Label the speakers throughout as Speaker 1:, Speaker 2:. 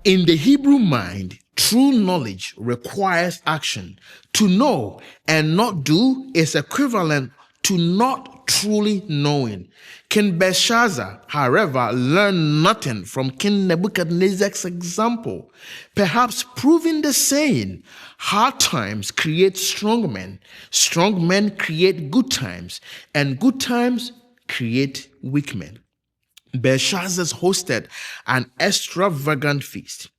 Speaker 1: In the Hebrew mind, true knowledge requires action. To know and not do is equivalent to not truly knowing. King Belshazzar, however, learned nothing from King Nebuchadnezzar's example, perhaps proving the saying, hard times create strong men create good times, and good times create weak men. Belshazzar hosted an extravagant feast.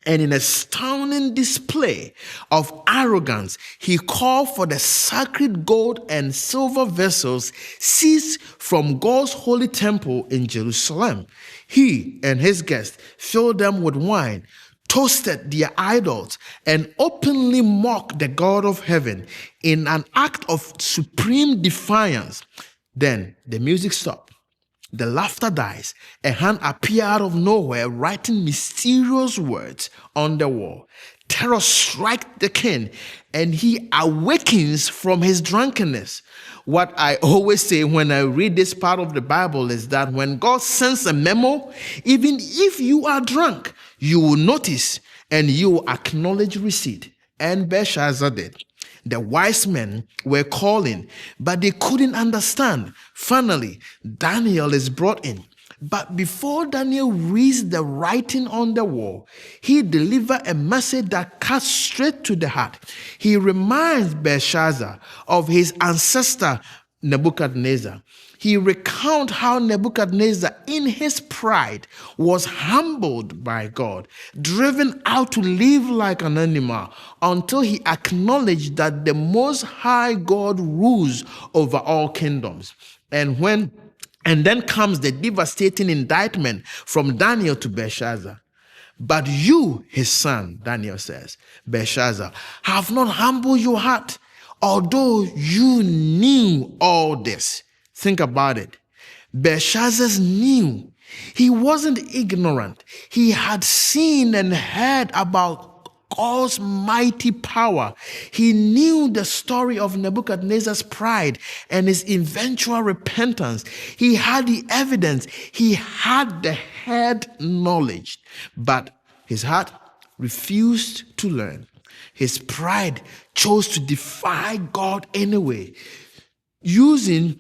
Speaker 1: And in a astounding display of arrogance, he called for the sacred gold and silver vessels seized from God's holy temple in Jerusalem. He and his guests filled them with wine, toasted their idols, and openly mocked the God of heaven in an act of supreme defiance. Then the music stopped. The laughter dies. A hand appears out of nowhere, writing mysterious words on the wall. Terror strikes the king, and he awakens from his drunkenness. What I always say when I read this part of the Bible is that when God sends a memo, even if you are drunk, you will notice and you will acknowledge receipt. And Belshazzar did. The wise men were calling, but they couldn't understand. Finally, Daniel is brought in. But before Daniel reads the writing on the wall, he delivers a message that cuts straight to the heart. He reminds Belshazzar of his ancestor Nebuchadnezzar. He recounts how Nebuchadnezzar, in his pride, was humbled by God, driven out to live like an animal, until he acknowledged that the Most High God rules over all kingdoms. And then comes the devastating indictment from Daniel to Belshazzar. But you, his son, Daniel says, Belshazzar, have not humbled your heart, although you knew all this. Think about it. Belshazzar knew. He wasn't ignorant. He had seen and heard about God's mighty power. He knew the story of Nebuchadnezzar's pride and his eventual repentance. He had the evidence. He had the head knowledge. But his heart refused to learn. His pride chose to defy God anyway. Using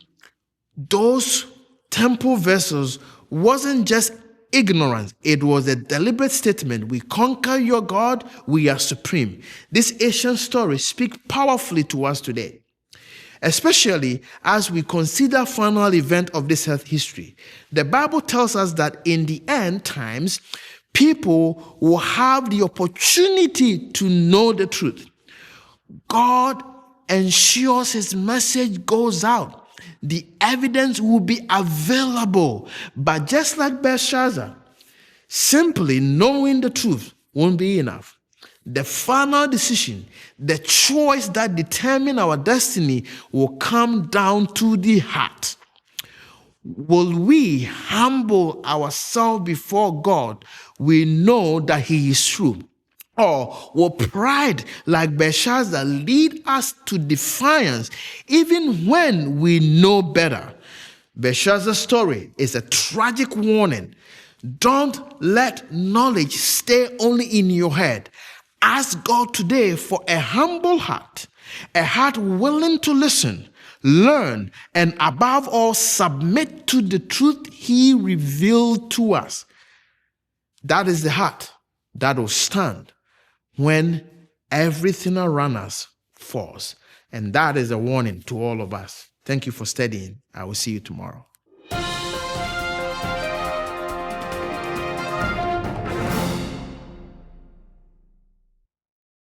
Speaker 1: those temple vessels wasn't just ignorance. It was a deliberate statement. We conquer your God. We are supreme. This ancient story speaks powerfully to us today, especially as we consider final event of this earth history. The Bible tells us that in the end times, people will have the opportunity to know the truth. God ensures his message goes out. The evidence will be available. But just like Belshazzar, simply knowing the truth won't be enough. The final decision, the choice that determines our destiny, will come down to the heart. Will we humble ourselves before God? We know that he is true. Or will pride, like Belshazzar, lead us to defiance even when we know better? Belshazzar's story is a tragic warning. Don't let knowledge stay only in your head. Ask God today for a humble heart, a heart willing to listen, learn, and above all, submit to the truth he revealed to us. That is the heart that will stand when everything around us falls. And that is a warning to all of us. Thank you for studying. I will see you tomorrow.